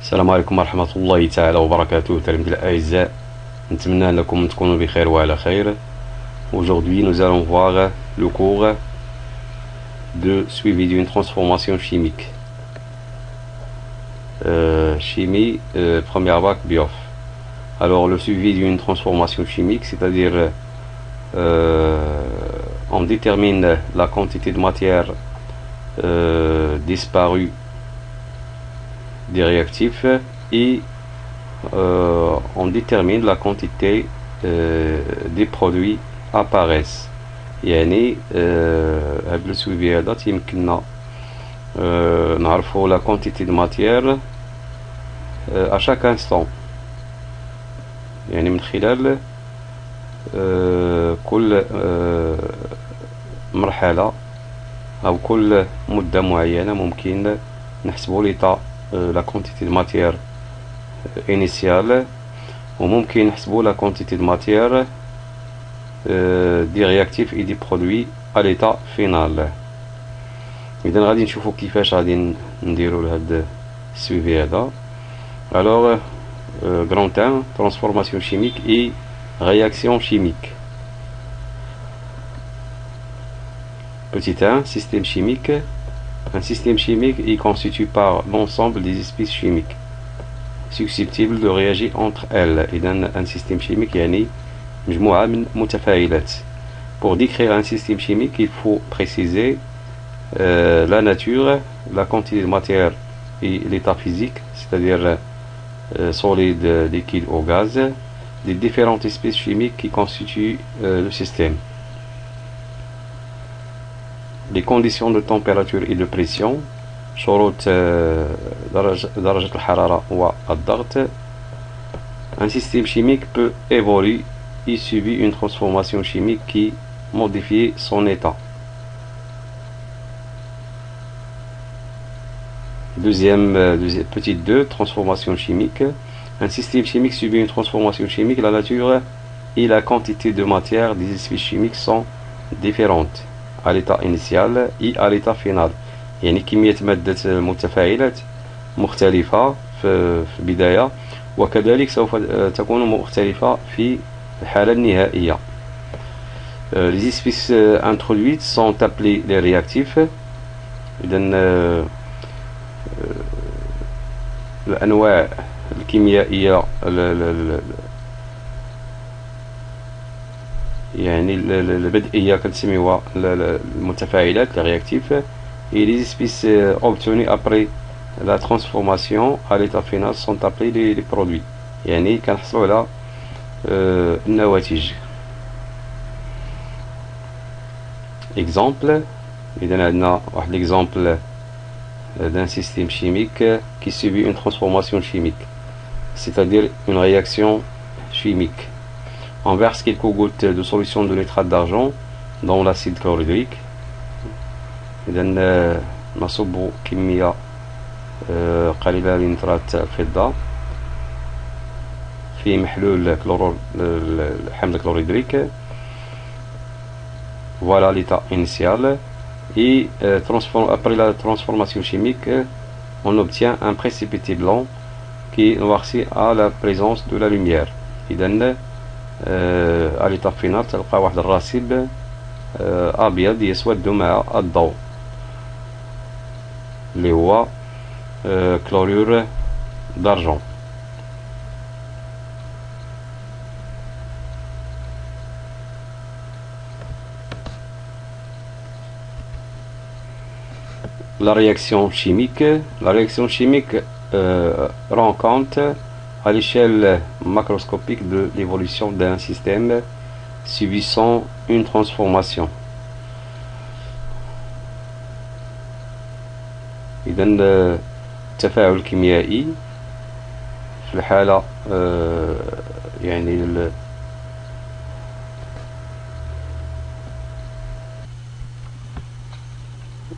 السلام عليكم ورحمة الله تعالى وبركاته. تلاميذ الأعزاء، نتمنى أنكم تكونوا بخير وعلى خير. Aujourd'hui, nous allons voir le cours de suivi d'une transformation chimique. Chimie, première bac BIOF. Alors, le suivi d'une transformation chimique, c'est-à-dire on détermine la quantité de matière disparue des réactifs et on détermine la quantité des produits apparaissent. يعني هذا السويفي هذا يمكننا نعرفوا la quantité de matière à chaque instant، يعني من خلال كل مرحلة أو كل مدة معينة ممكن نحسبوا l'état la quantité de matière initiale، وممكن نحسبوا la quantité de matière des réactifs et des produits à l'état final. إذا غادي نشوفوا كيفاش غادي نديروا لهاد السويفي هذا. Alors grand 1, transformation chimique et réaction chimique. Petit 1, système chimique. Un système chimique est constitué par l'ensemble des espèces chimiques susceptibles de réagir entre elles. Et dans un système chimique, يعني مجموعة من متفاعلات. Pour décrire un système chimique, il faut préciser la nature, la quantité de matière et l'état physique, c'est-à-dire solide, liquide ou gaz, des différentes espèces chimiques qui constituent le système. Les conditions de température et de pression، شروط درجة الحرارة والضغط. Un système chimique peut évoluer et subit une transformation chimique qui modifie son état. Deuxième petit 2, transformation chimique. Un système chimique subit une transformation chimique. La nature et la quantité de matière des espèces chimiques sont différentes à l'état initial et à l'état final. يعني كمية مادة المتفاعلات مختلفة في البداية، وكذلك سوف تكون مختلفة في الحالة النهائية. Les espèces introduites sont appelées les réactifs. إذن الأنواع الكيميائية يعني البدئية كنسميوها المتفاعلات les réactifs، et les espèces obtenues après la transformation à l'état final sont appelées les produits، يعني كنحصلوا على النواتج. exemple، إذا عندنا واحد l'exemple d'un système chimique qui subit une transformation chimique, c'est-à-dire une réaction chimique. On verse quelques gouttes de solution de nitrate d'argent dans l'acide chlorhydrique. إذا نصب كمية قليلة من نترات الفضة في محلول حمض كلوريدريك. Voilà l'état initial. Et après la transformation chimique, on obtient un précipité blanc qui est noirci à la présence de la lumière. إذن à l'état final تلقى واحد الراسب أبيض يسود مع الضوء اللي هو chlorure d'argent. La réaction chimique. La réaction chimique rend compte à l'échelle macroscopique de l'évolution d'un système subissant une transformation. إذا التفاعل الكيميائي في الحالة يعني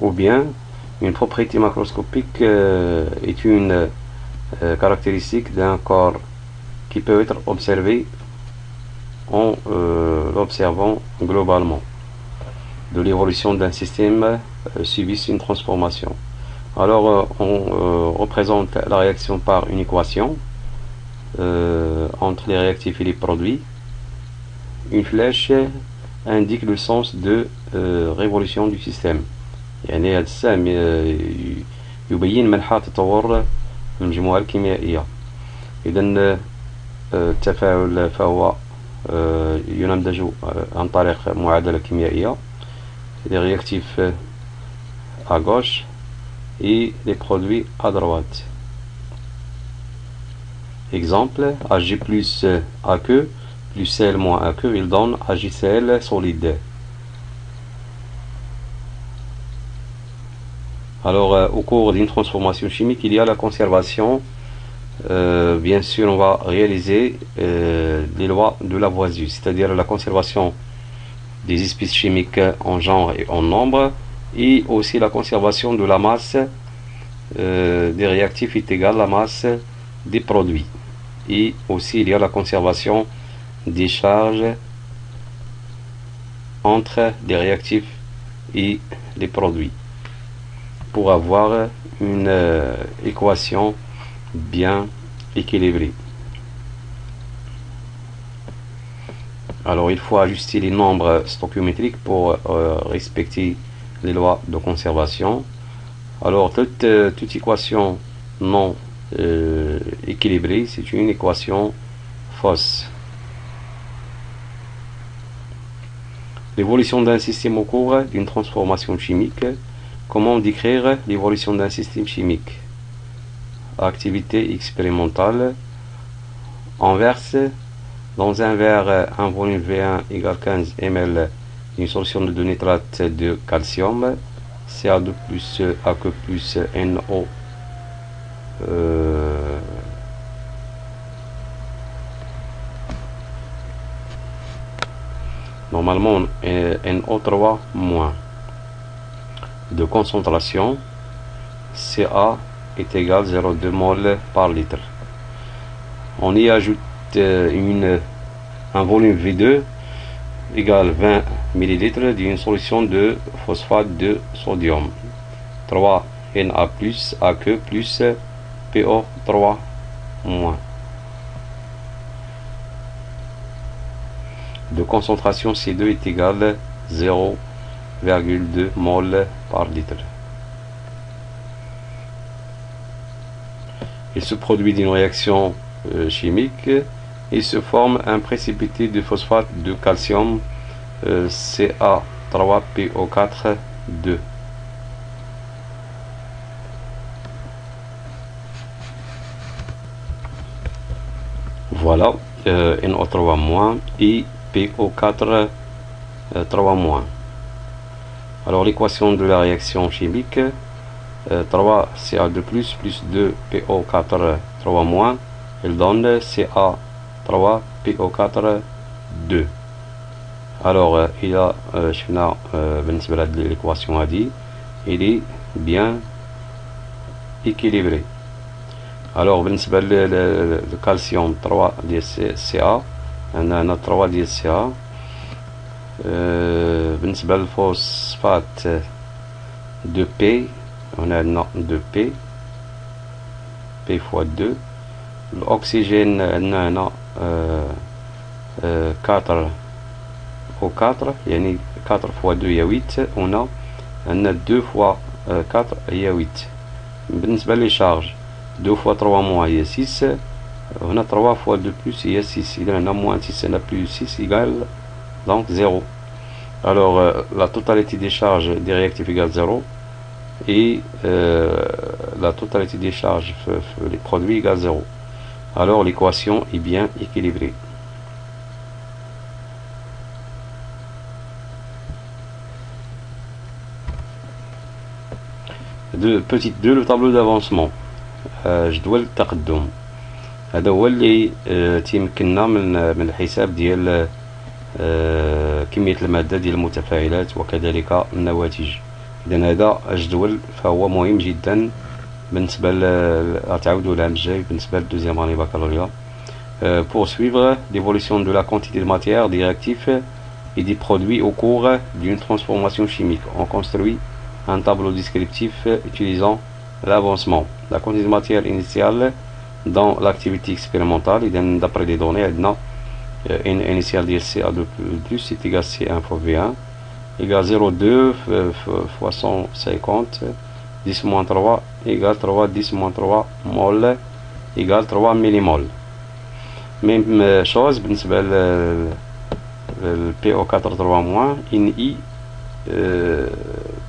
ou bien une propriété macroscopique est une caractéristique d'un corps qui peut être observé en l'observant globalement. De l'évolution d'un système subissent une transformation. Alors, on représente la réaction par une équation entre les réactifs et les produits. Une flèche indique le sens de révolution du système. يعني هذا السهم يبين منحى تطور المجموعة الكيميائية. إذا التفاعل فهو ينمدج عن طريق معادلة كيميائية. Les réactifs à gauche et les produits à droite. Exemple, Ag plus AQ plus Cl moins AQ, il donne AgCl solide. Alors, au cours d'une transformation chimique, il y a la conservation. Bien sûr, on va réaliser les lois de Lavoisier, c'est-à-dire la conservation des espèces chimiques en genre et en nombre, et aussi la conservation de la masse des réactifs est égale à la masse des produits. Et aussi, il y a la conservation des charges entre les réactifs et les produits, pour avoir une équation bien équilibrée. Alors il faut ajuster les nombres stoichiométriques pour respecter les lois de conservation. Alors toute équation non équilibrée, c'est une équation fausse. L'évolution d'un système au cours d'une transformation chimique. Comment décrire l'évolution d'un système chimique? Activité expérimentale. On verse dans un verre un volume V1 égale 15 ml d'une solution de nitrate de calcium, Ca2 plus AQ plus NO normalement NO3 moins de concentration. Ca est égal à 0,2 mol par litre. On y ajoute un volume V2 égale 20 ml d'une solution de phosphate de sodium, 3 Na plus AQ plus PO3 moins. De concentration C2 est égal à 0,2 mol par litre. Il se produit d'une réaction chimique et se forme un précipité de phosphate de calcium Ca3PO4 2. Voilà, NO3- et PO4 3-. Alors l'équation de la réaction chimique, 3 Ca2 plus 2 PO4 3-, elle donne Ca3 PO4 2. Alors il y a l'équation a dit, il est bien équilibré. Alors le calcium 3 Ca, on a 3 Ca. بالنسبة للفوسفات 2P, on a 2P, P fois 2. L'oxygène, on a 4 O4, yani 4 fois 2 il y a 8, on a 2 fois 4 il y a 8. بالنسبة les charges, 2 fois 3- il y a 6, on a 3 fois 2 plus il y a 6, il y en a moins 6, on a plus 6 égale donc 0. Alors la totalité des charges des réactifs égale 0 et la totalité des charges les produits égale 0. Alors l'équation est bien équilibrée. Petite 2, le tableau d'avancement. جدول التقدم هذا هو اللي تيمكننا من الحساب ديال كمية المادة ديال المتفاعلات وكذلك النواتج. إذا هذا الجدول فهو مهم جدا بالنسبة غتعاودو العام الجاي بالنسبة للدوزيام اني بكالوريا. Pour suivre l'évolution de la quantité de matière, des réactifs et des produits au cours d'une transformation chimique, on construit un tableau descriptif utilisant l'avancement. La quantité de matière initiale dans l'activité expérimentale, d'après les données, une initiale de CA2 plus est égal à C1 fois V1 égale 0,2 fois 150 10 moins 3 égale 3 10 moins 3 mol égale 3 millimol. Même chose بالنسبة le PO43- in I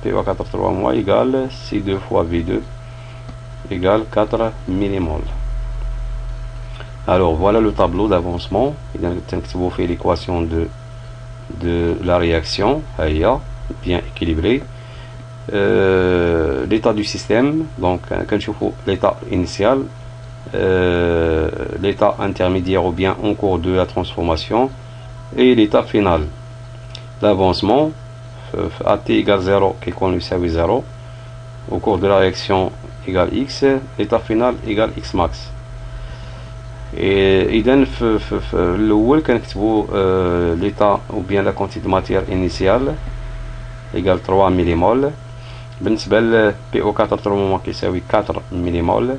PO43- égale C2 fois V2 égale 4 millimol. Alors voilà le tableau d'avancement. Vous faites l'équation de la réaction, bien équilibrée. L'état du système, donc quand je fais l'état initial, l'état intermédiaire ou bien en cours de la transformation et l'état final. L'avancement, AT égale 0, qui connu ça 0, au cours de la réaction égale X, l'état final égale X max. Et إذا في الأول كنكتبوا l'état ou bien la quantité de matière initiale égale 3 millimol. بالنسبة ل PO4 كيساوي 4 millimol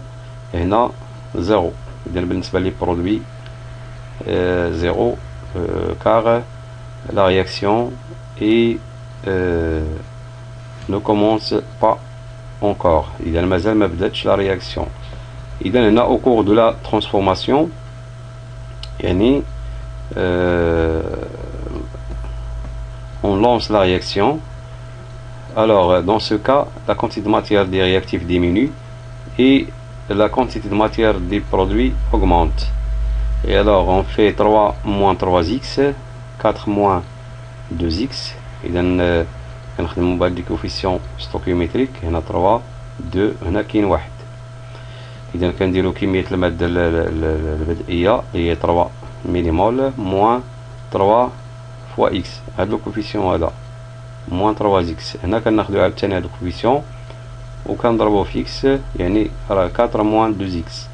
هنا 0. إذا بالنسبة لي produit 0 car la réaction ne commence pas encore. إذا مازال ما بداتش la réaction. إذا هنا au cours de la transformation يعني on lance la réaction. Alors dans ce cas la quantité de matière des réactifs diminue et la quantité de matière des produits augmente. Et alors on fait 3 moins 3x 4 moins 2x. إذا كنخدمو بهاد لي كوفيسيون ستوكيومتريك. هنا 3 2 هنا كاين 1. إذا كنديرو كمية المادة البدئية اللي هي 3 مليمول موان 3 فوا إكس. هاد لو كوفيسيون هذا موان 3 إكس. هنا كناخدو عاوتاني هاد الكوفيسيون وكنضربوه في إكس يعني راه 4 موان 2 إكس.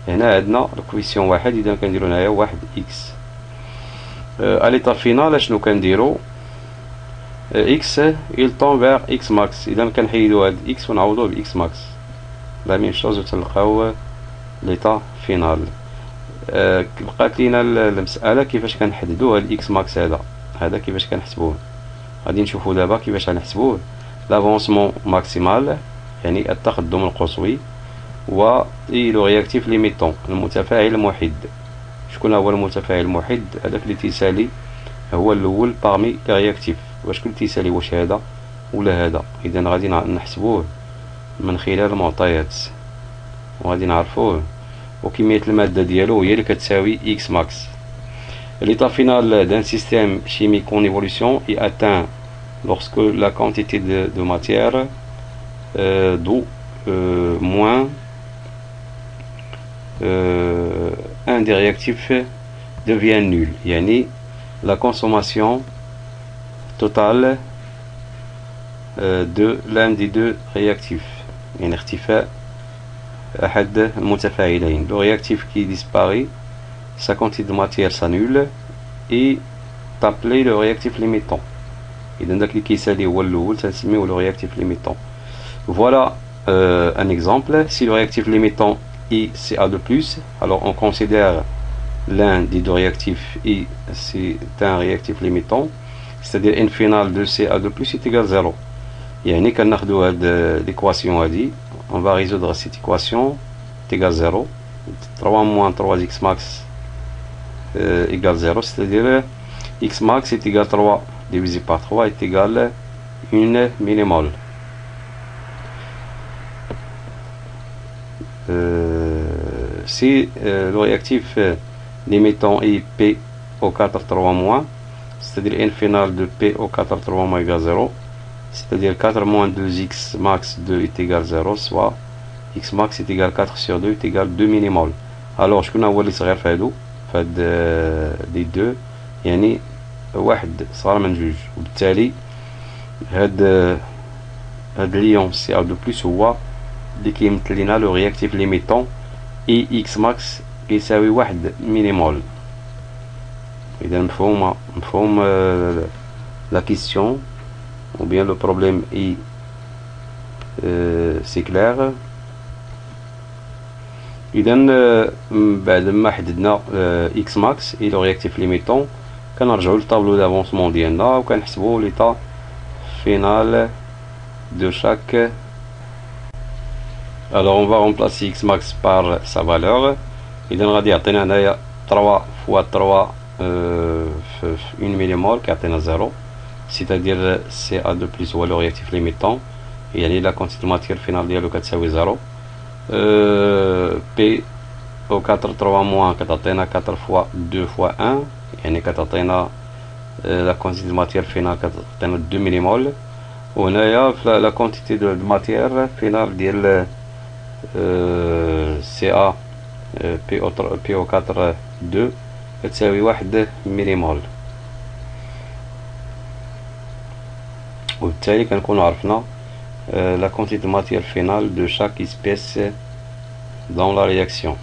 هنا عندنا الكوفيسيون واحد. إذا كنديرو هنايا 1 إكس. à l'état final شنو كنديرو إكس il tend vers إكس ماكس. إذا كنحيدو هاد إكس ونعوضوه بإكس ماكس. لا ميم شوز وتلقاو ليطا فينال. بقات لينا المسألة كيفاش كنحددو هاد إكس ماكس هذا كيفاش كنحسبوه. غادي نشوفو دابا كيفاش غنحسبوه. لافونسمون ماكسيمال يعني التقدم القصوي و لو رياكتيف ليميتون المتفاعل المحد. شكون هو المتفاعل المحد؟ هذاك اللي تيسالي هو الاول باغمي لي رياكتيف. واش كل تيسالي واش هذا ولا هذا. اذا غادي نحسبوه من خلال المعطيات وغادي نعرفوه وكمية المادة ديالو هي اللي كتساوي X max. L'état final d'un système chimique en évolution est atteint lorsque la quantité de matière d'eau moins un des réactifs devient nul. يعني la consommation totale de l'un des deux réactifs. يعني ارتفاع أحد المتفاعلين. Le réactif qui disparaît, sa quantité de matière s'annule et t'appelez le réactif limitant. إذا داك اللي كيسالي هو الأول تنسميوه le réactif limitant. Voilà un exemple. Si le réactif limitant est CA2+, alors on considère l'un des deux réactifs et c'est un réactif limitant, c'est-à-dire n final de CA2+ est égal à 0. يعني كناخدو هاد l'équation هادي. On va résoudre cette équation est égale 0. 3 moins 3x max égale 0, c'est-à-dire x max est égal à 3 divisé par 3 est égal à 1 millimol. Si le réactif limitant est PO4-3-, c'est-à-dire n final de PO4-3- égale 0, c'est-à-dire 4 moins 2x max 2 est égal à 0, soit x max est égal à 4 sur 2 est égal à 2 millimol. Alors شكون هو اللي صغير في هادو فهاد لي دو يعني واحد صغار من جوج وبالتالي هاد ليون CA2+ هو اللي كيمثل لينا لو رياكتيف ليميتون اي اكس ماكس كيساوي 1 مليمول. اذا مفهوم لا كيسيون ou bien le problème est c'est clair. اذا بعد ما حددنا اكس ماكس اي لو رياكتيف ليميتون كنرجعوا للطابلو دافونسمون ديالنا وكنحسبوا ليطا فينال دو شاك. Alors on va remplacer x max par sa valeur. إذا غادي يعطينا هنايا 3 fois 3 في 1 مليمول كيعطينا 0، c'est-à-dire CA2 plus هو لو رياكتيف ليميتون، يعني لا كونتيتي ماتير فينال ديالو كتساوي 0. بي او 4 3 موان كتعطينا 4 fois 2 fois 1، يعني كتعطينا لا كونتيتي ماتير فينال كتعطينا 2 مليمول. وهنايا لا كونتيتي دو ماتير فينال ديال CA PO4 2 كتساوي 1 مليمول. وبالتالي كنكونو عرفنا la quantité de matière finale de chaque espèce dans la réaction.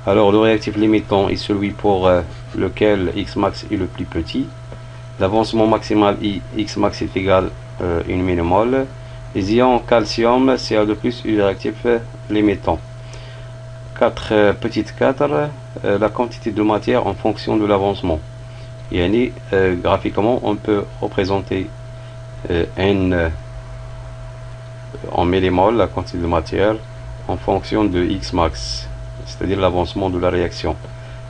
Alors le réactif limitant est celui pour lequel x max est le plus petit. L'avancement maximal x max est égal à 1 millimol. Les ions calcium CA2+ est le réactif limitant. 4 petites 4 la quantité de matière en fonction de l'avancement. Yani, graphiquement on peut représenter n en millimol, la quantité de matière, en fonction de x max, c'est-à-dire l'avancement de la réaction.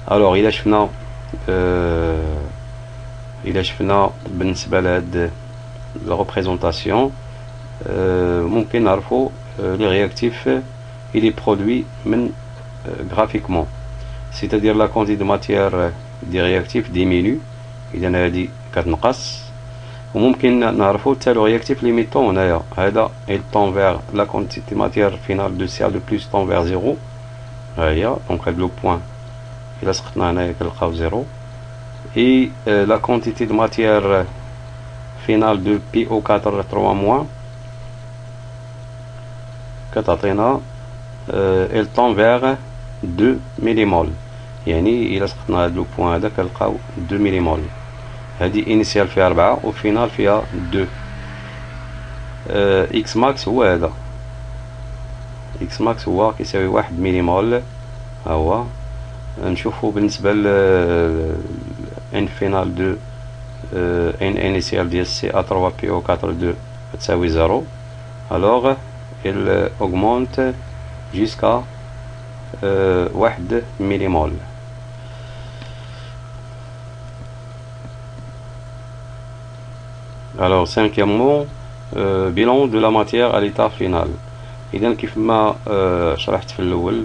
Alors il a بالنسبة لهاد la représentation ممكن نعرفو les réactifs il est produit من graphiquement, c'est-à-dire la quantité de matière des réactifs diminue، إذا هادي كتنقص. وممكن نعرفو حتى لو رياكتيف ليميتون هنايا هذا il tend vers la quantité matière finale de CA2+ tend vers 0. ها هي دونك هاد لو بوين إلا سقطنا هنايا كنلقاو 0. et la quantité de matière finale de PO4 3- كتعطينا elle tend vers 2 مليمول، يعني إلا سقطنا هاد لو بوين هذا كنلقاو 2 مليمول. هادي انيسيال فيها 4 وفينال فيها 2. اكس ماكس هو هذا، اكس ماكس هو كيساوي 1 مليمول. ها هو نشوفو بالنسبة ل ان فينال دو ان انيسيال ديال CA3 PO4 2 تساوي 0. alors il augmente jusqu'à 1 millimol. Alors cinquièmement bilan de la matière à l'état final. إذا كيف ما شرحت في الأول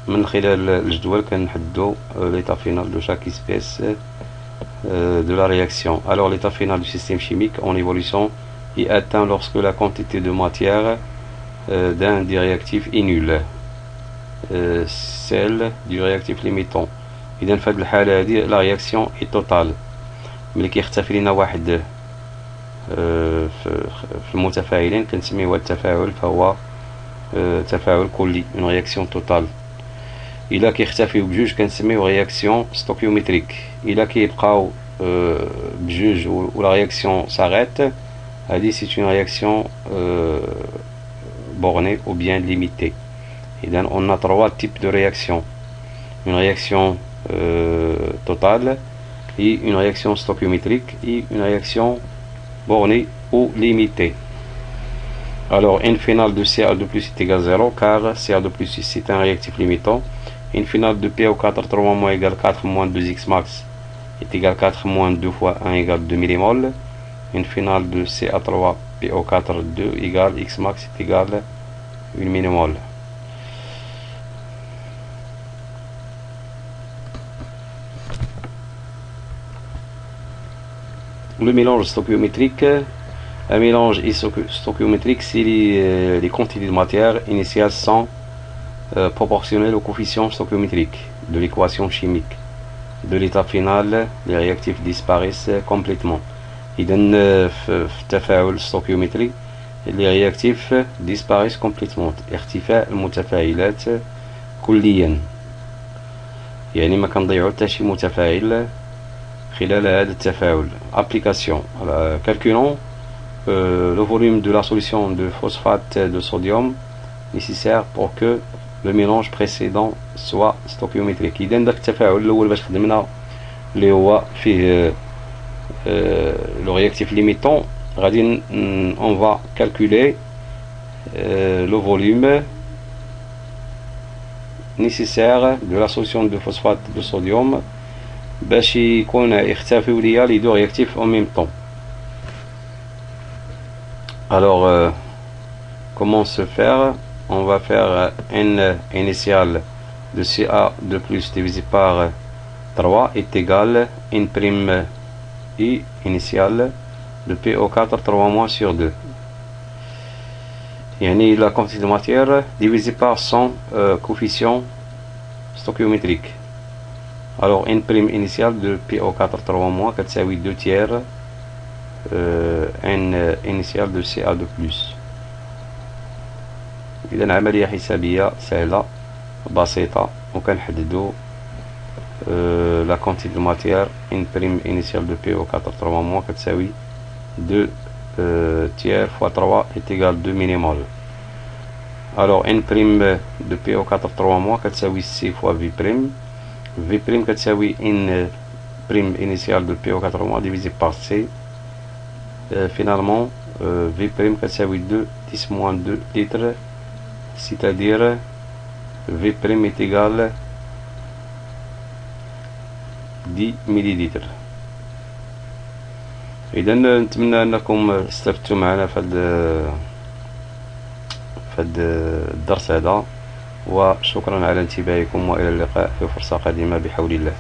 من خلال الجدول كنحددو l'état final de chaque espèce de la réaction. Alors l'état final du système chimique en évolution est atteint lorsque la quantité de matière d'un des réactifs est nulle، celle du réactif limitant. إذا في هذه الحالة هذه la réaction est totale. ملي كيختفي لنا واحد في المتفاعلين كنسميه هو التفاعل، فهو تفاعل كلي une réaction totale. إلا كيختفيو بجوج كنسميو رياكسيون ستوكيومتريك. إلا كيبقاو بجوج و لا رياكسيون s'arrête، هذه سي une réaction bornée ou bien limitée. إذا on a 3 types de réactions: une réaction totale et une réaction stoichiométrique et une réaction bornée ou limitée. Alors n finale de CA2+ est égal à 0 car CA2+ c'est un réactif limitant. N finale de PO4 3- égale 4 moins 2x max est égal à 4 moins 2 fois 1 égale 2 millimol. N finale de CA3 PO4 2 égale x max est égal à 1 millimol. Le mélange stoichiométrique. Un mélange stoichiométrique, c'est les quantités de matière initiales sont proportionnelles au coefficient stoichiométrique de l'équation chimique. De l'état final, les réactifs disparaissent complètement. إذا في التفاعل stoichiométrique les réactifs disparaissent complètement، اختفاء المتفاعلات كليا، يعني ما كنضيعو حتى شي متفاعل خلال هذا التفاعل. Application. Calculons le volume de la solution de phosphate de sodium nécessaire pour que le mélange précédent soit stoichiométrique. إذا داك التفاعل الأول باش خدمنا اللي هو فيه le réactif limitant غادي on va calculer le volume nécessaire de la solution de phosphate de sodium باش يكون يختفيو ليا les deux réactifs en même temps. Alors comment se faire? On va faire n initial de Ca2 plus divisé par 3 est égal n prime I initial de PO4 3 moins sur 2. يعني la quantité de matière divisée par son coefficient stoichiométrique. Alors n prime initial de PO4 3 moins كتساوي 2 tiers n initial de Ca2 plus. إذا عملية حسابية سهلة بسيطة وكنحددو la quantité de matière n prime initiale de PO4 3 moins كتساوي 2 tiers fois 3 est égal 2 minimal. Alors n prime de PO4 3 moins كتساوي C fois V prime. V prime كتساوي n prime initiale de PO4 moins divisé par C. Finalement V prime كتساوي 2 10 moins 2 litres, c'est-à-dire V prime est égal 10 millilitres. إذا نتمنى أنكم استفدتوا معنا في هذا الدرس هذا، وشكرا على انتباهكم، وإلى اللقاء في فرصة قادمة بحول الله.